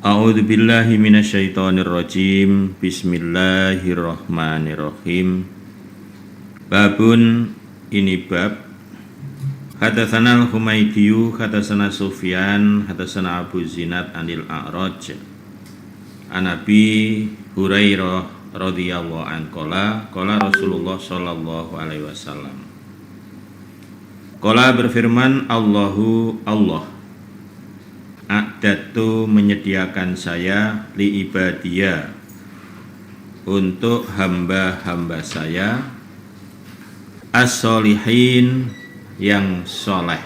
A'udzu billahi minasyaitonir rajim. Bismillahirrahmanirrahim. Babun, ini bab. Hadatsana al-Humaydiyu, hadatsana Sufyan, hadatsana Abu Zinad anil A'raj. An Abi Hurairah radhiyallahu anhu qala Rasulullah sallallahu alaihi wasallam. Qala berfirman Allah A'dadtu menyediakan saya li ibadiyah untuk hamba-hamba saya as-solihin yang soleh,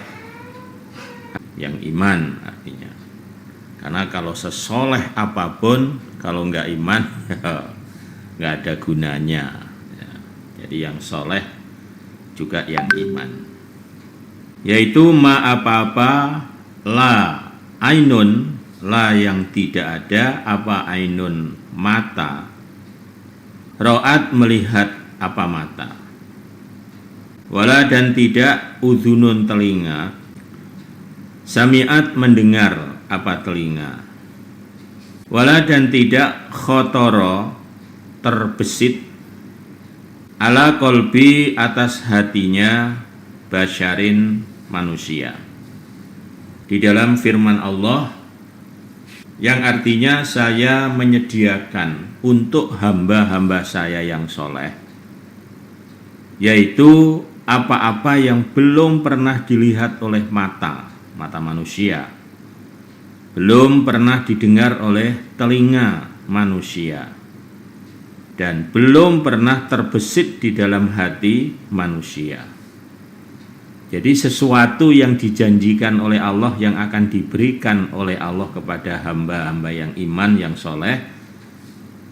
yang iman artinya. Karena kalau sesoleh apapun kalau enggak iman enggak ada gunanya ya. Jadi yang soleh juga yang iman, yaitu apa-apa la ainun, la yang tidak ada, apa ainun mata, ro'at melihat apa mata, wala dan tidak udhunun telinga, sami'at mendengar apa telinga, wala dan tidak khotoro terbesit ala kolbi atas hatinya basyarin manusia. Di dalam firman Allah yang artinya saya menyediakan untuk hamba-hamba saya yang soleh, yaitu apa-apa yang belum pernah dilihat oleh mata manusia, belum pernah didengar oleh telinga manusia, dan belum pernah terbesit di dalam hati manusia. Jadi sesuatu yang dijanjikan oleh Allah yang akan diberikan oleh Allah kepada hamba-hamba yang iman, yang soleh,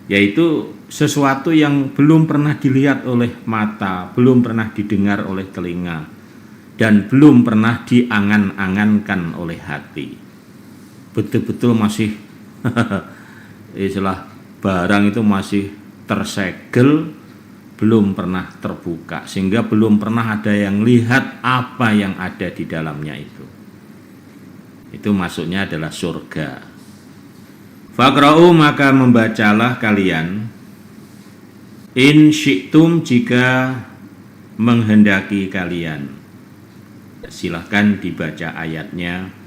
yaitu sesuatu yang belum pernah dilihat oleh mata, belum pernah didengar oleh telinga, dan belum pernah diangan-angankan oleh hati. Betul-betul masih istilah barang itu masih tersegel, belum pernah terbuka, sehingga belum pernah ada yang lihat apa yang ada di dalamnya itu. Itu maksudnya adalah surga. Faqra'u maka membacalah kalian, in syi'tum jika menghendaki kalian. Silahkan dibaca ayatnya.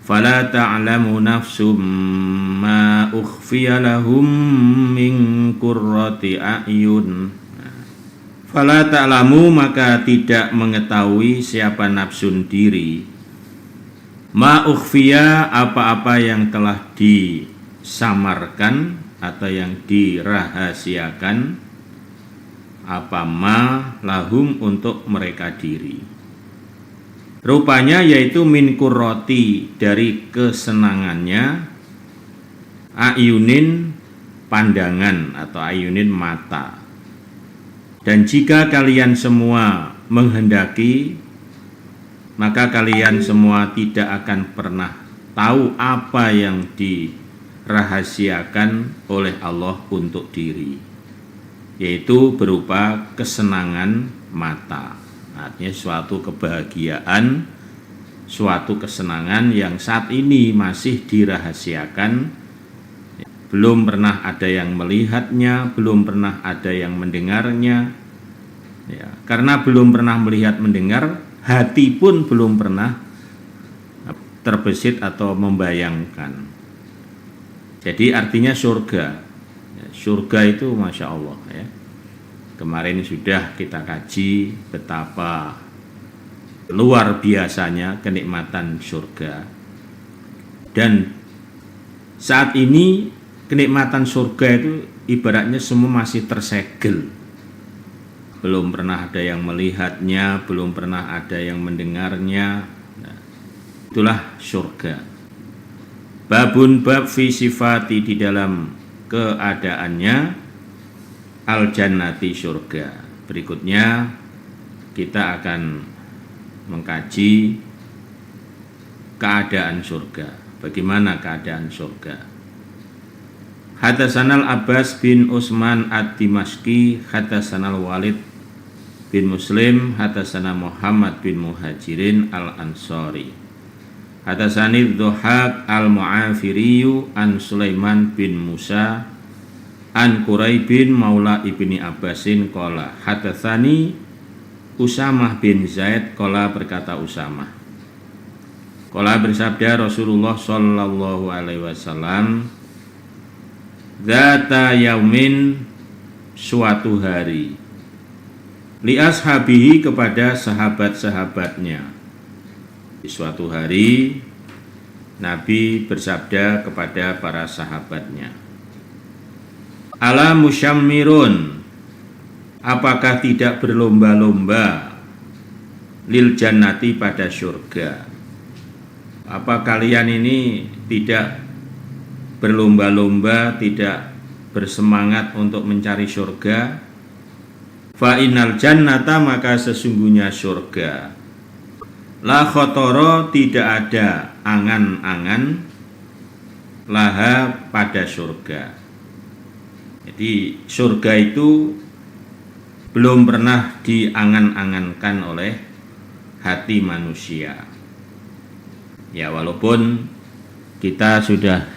Fala ta'lamu nafsum ma ukhfiya lahum min qurrati a'yun. Fala ta'lamu maka tidak mengetahui siapa nafsun diri, ma ukhfiya apa-apa yang telah disamarkan atau yang dirahasiakan, apa ma lahum untuk mereka diri. Rupanya yaitu min qurrati dari kesenangannya, ayunin pandangan atau ayunin mata. Dan jika kalian semua menghendaki, maka kalian semua tidak akan pernah tahu apa yang dirahasiakan oleh Allah untuk diri, yaitu berupa kesenangan mata. Artinya suatu kebahagiaan, suatu kesenangan yang saat ini masih dirahasiakan, belum pernah ada yang melihatnya, belum pernah ada yang mendengarnya ya. Karena belum pernah melihat mendengar, hati pun belum pernah terbesit atau membayangkan. Jadi artinya surga. Surga itu Masya Allah ya. Kemarin sudah kita kaji betapa luar biasanya kenikmatan surga. Dan saat ini kenikmatan surga itu ibaratnya semua masih tersegel. Belum pernah ada yang melihatnya, belum pernah ada yang mendengarnya. Nah, itulah surga. Babun bab fi sifati di dalam keadaannya al-jannati surga. Berikutnya kita akan mengkaji keadaan surga. Bagaimana keadaan surga? Hadasanal Abbas bin Utsman ad-Dimashqi, hadasanal Walid bin Muslim, hadasana Muhammad bin Muhajirin al-Ansari. Hadatsani Dhuhaq al-Mu'afiriyu an Sulaiman bin Musa an Quraibin maula ibni Abbasin qala hadatsani Usamah bin Zaid qala berkata Usamah qala bersabda Rasulullah sallallahu alaihi wasallam dzata yaumin suatu hari li ashabihi kepada sahabat-sahabatnya. Di suatu hari Nabi bersabda kepada para sahabatnya, ala musyammirun, apakah tidak berlomba-lomba lil jannati pada surga? Apa kalian ini tidak berlomba-lomba, tidak bersemangat untuk mencari surga? Fa innal jannata, maka sesungguhnya surga, la khotoro, tidak ada angan-angan, laha pada surga. Jadi surga itu belum pernah diangan-angankan oleh hati manusia. Ya, walaupun kita sudah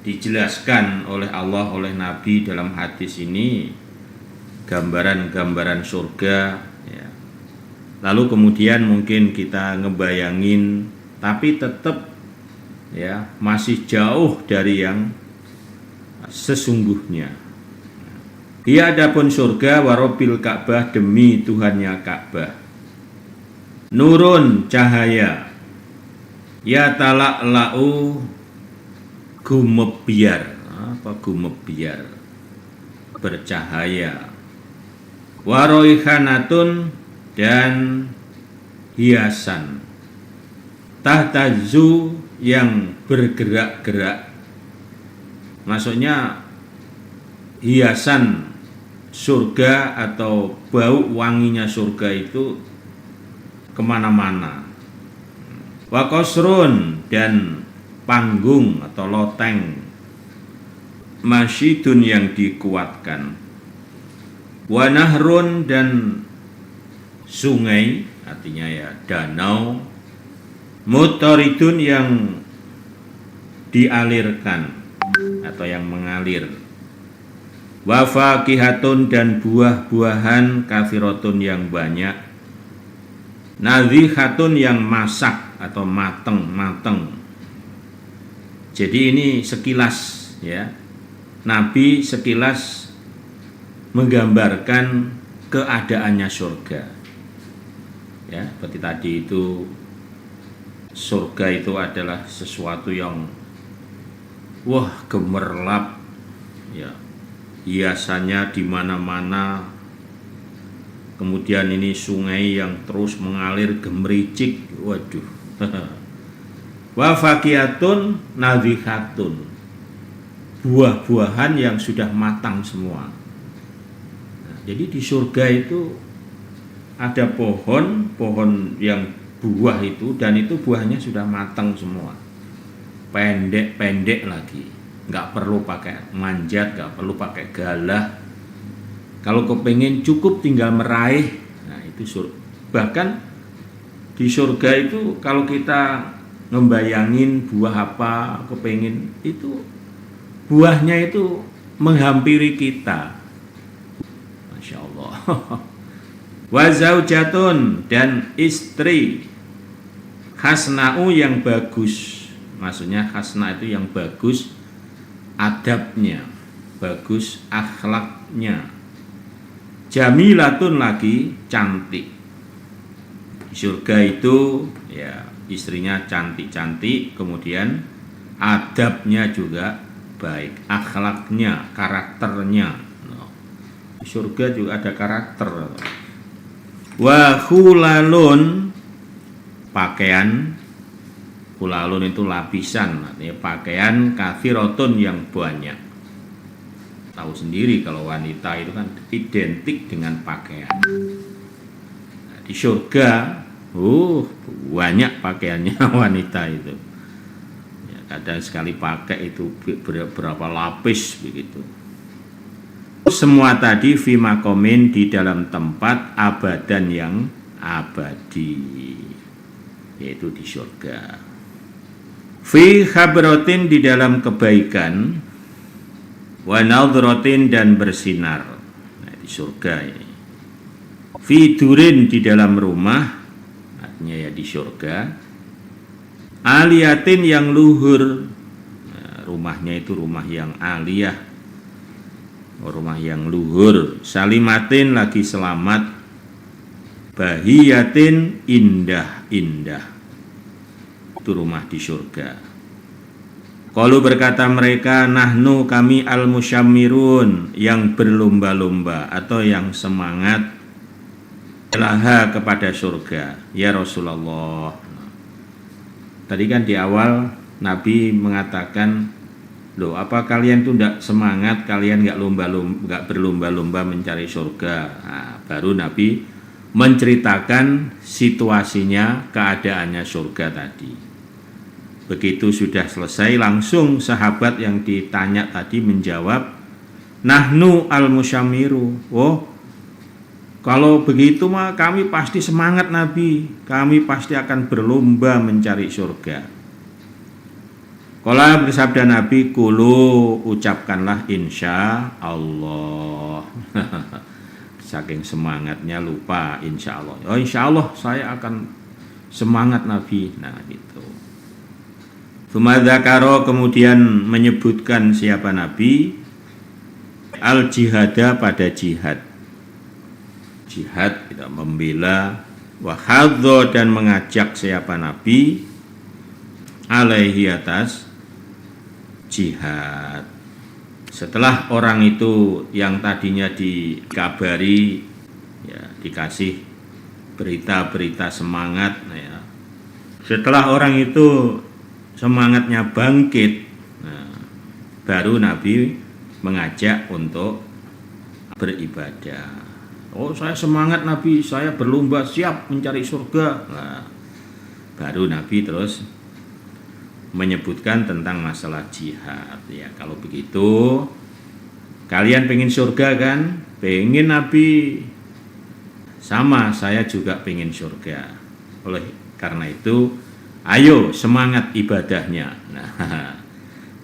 dijelaskan oleh Allah, oleh Nabi dalam hadis ini gambaran-gambaran surga, ya. Lalu kemudian mungkin kita ngebayangin, tapi tetap ya masih jauh dari yang sesungguhnya. Ia adapun surga warobil Ka'bah, demi Tuhannya Ka'bah, nurun, cahaya, ya tala'la'u, gumebyar. Apa gumebyar? Bercahaya. Waroihanatun, dan hiasan, tahtazu, yang bergerak-gerak. Maksudnya hiasan surga atau bau wanginya surga itu kemana-mana. Wa qasrun, dan panggung atau loteng, masyidun, yang dikuatkan. Wa nahrun, dan sungai, artinya ya danau, mutaridun, yang dialirkan atau yang mengalir. Wa faqihatun, dan buah-buahan, katsiratun, yang banyak. Nadhihatun, yang masak atau mateng. Jadi ini sekilas ya, Nabi sekilas menggambarkan keadaannya surga. Ya, seperti tadi itu, surga itu adalah sesuatu yang wah gemerlap, ya, hiasannya di mana-mana. Kemudian ini sungai yang terus mengalir gemericik, waduh. Wa faqiyatun nadhihatun, buah-buahan yang sudah matang semua. Nah, jadi di surga itu ada pohon yang buah itu, dan itu buahnya sudah matang semua, pendek-pendek lagi, nggak perlu pakai manjat, nggak perlu pakai galah. Kalau kepengen cukup tinggal meraih. Nah itu surga. Bahkan di surga itu kalau kita ngebayangin buah apa, kepengen itu buahnya itu menghampiri kita. Masya Allah. Wa zaujatun, dan istri, hasna'u, yang bagus. Maksudnya hasna itu yang bagus adabnya, bagus akhlaknya. Jamilatun, lagi cantik. Di surga itu ya istrinya cantik-cantik, kemudian adabnya juga baik, akhlaknya, karakternya. Di surga juga ada karakter. Wa khulalun, pakaian, khulalun itu lapisan, artinya pakaian, kathirotun, yang banyak. Tahu sendiri kalau wanita itu kan identik dengan pakaian. Nah, di surga banyak pakaiannya wanita itu ya, kadang sekali pakai itu berapa lapis begitu. Semua tadi fi makomin, di dalam tempat, abadan, yang abadi. yaitu di surga. Fi khabratin, di dalam kebaikan, wa nadhratin, dan bersinar. Nah, di surga ini. Fi durin, di dalam rumah, artinya ya di surga. Aliyatin, yang luhur. Nah, rumahnya itu rumah yang aliyah, rumah yang luhur. Salimatin, lagi selamat. Bahiyatin, indah-indah. Itu rumah di surga. Qalu, berkata mereka, nahnu, kami al-musyammirun, yang berlomba-lomba atau yang semangat laha, kepada surga, ya Rasulullah. Tadi kan di awal Nabi mengatakan, loh, apa kalian tuh tidak semangat, kalian nggak berlomba-lomba mencari surga. Nah, baru Nabi menceritakan situasinya, keadaannya surga tadi. Begitu sudah selesai, langsung sahabat yang ditanya tadi menjawab, nahnu al-musyamiru. Oh, kalau begitu mah kami pasti semangat Nabi, kami pasti akan berlomba mencari surga. Qala, bersabda Nabi, kulu, ucapkanlah insya Allah. Saking semangatnya lupa insya Allah. Oh, insya Allah saya akan semangat Nabi. Nah, gitu. Dzakaro, kemudian menyebutkan siapa Nabi, al jihada, pada jihad. Jihad, tidak membela, wa hadza, dan mengajak siapa Nabi, alaihi, atas jihad. Setelah orang itu yang tadinya dikabari, ya, dikasih berita-berita semangat, nah ya. Setelah orang itu semangatnya bangkit, nah, baru Nabi mengajak untuk beribadah. Oh, saya semangat Nabi, saya berlomba siap mencari surga. Nah, baru Nabi terus menyebutkan tentang masalah jihad. Ya, kalau begitu kalian pengen surga kan? Pengen Nabi? Sama, saya juga pengen surga. Oleh karena itu, ayo semangat ibadahnya. Nah,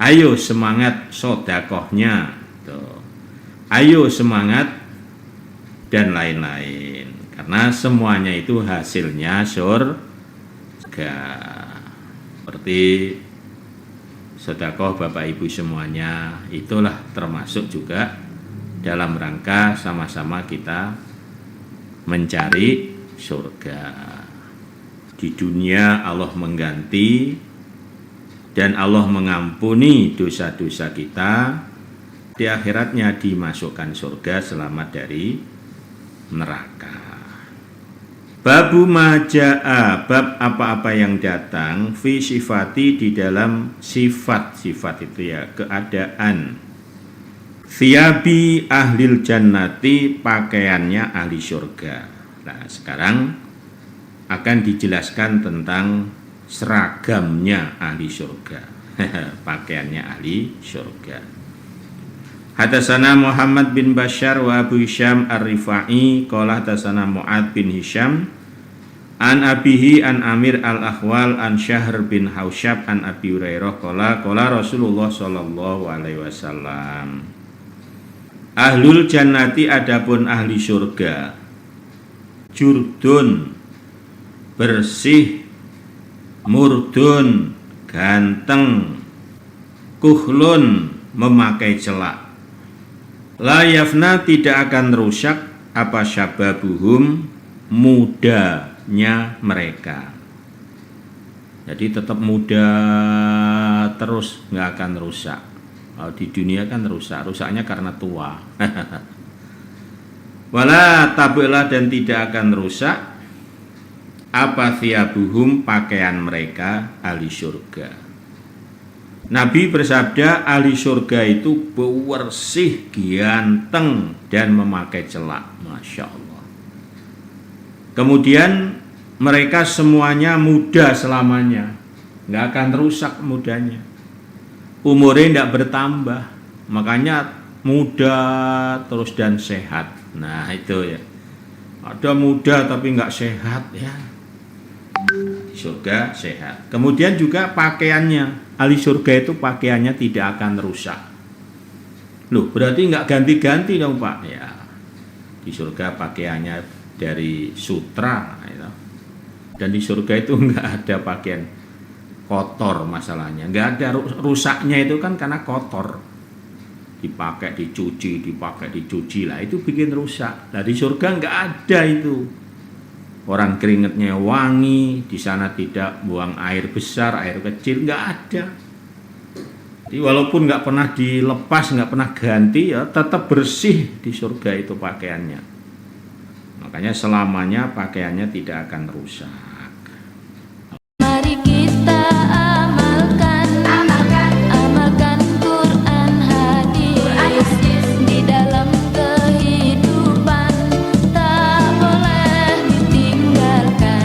ayo semangat sodakohnya. Tuh. Ayo semangat dan lain-lain. Karena semuanya itu hasilnya surga. Seperti sedekah Bapak Ibu semuanya, itulah termasuk juga dalam rangka sama-sama kita mencari surga. Di dunia Allah mengganti dan Allah mengampuni dosa-dosa kita. Di akhiratnya dimasukkan surga, selamat dari neraka. Babu majaa, bab apa-apa yang datang, fi sifati, di dalam sifat itu ya, keadaan. Thiyabi ahlil jannati, pakaiannya ahli surga. Nah, sekarang akan dijelaskan tentang seragamnya ahli surga. Pakaiannya ahli surga. Hadatsana Muhammad bin Bashar wa Abu Hisham Ar-Rifai qala hadatsana Mu'ad bin Hisham an abihi an Amir al-Akhwal an Syahr bin Hausyab an Abi Hurairah qala Rasulullah sallallahu alaihi wasallam, ahlul jannati, adapun ahli surga, jurdun, bersih, murdun, ganteng, kuhlun, memakai celak. La yafna, tidak akan rusak, apa syababuhum, mudanya mereka. Jadi tetap muda terus, nggak akan rusak. Kalau di dunia kan rusak, rusaknya karena tua. Wala tabulah, dan tidak akan rusak, apa thiyabuhum, pakaian mereka, ahli surga. Nabi bersabda, ahli surga itu bersih, ganteng, dan memakai celak. Masya Allah. Kemudian mereka semuanya muda selamanya, nggak akan rusak mudanya. Umurnya tidak bertambah, makanya muda terus dan sehat. Nah itu ya, ada muda tapi nggak sehat ya. Di surga sehat. Kemudian juga pakaiannya, ahli surga itu pakaiannya tidak akan rusak. Loh, berarti nggak ganti-ganti dong Pak? Ya, di surga pakaiannya dari sutra, gitu. Dan di surga itu nggak ada pakaian kotor masalahnya, nggak ada rusaknya itu kan karena kotor, dipakai dicuci lah, itu bikin rusak. Nah di surga nggak ada itu, orang keringetnya wangi, di sana tidak buang air besar, air kecil, nggak ada. Jadi walaupun nggak pernah dilepas, nggak pernah ganti, ya tetap bersih di surga itu pakaiannya. Makanya selamanya pakaiannya tidak akan rusak.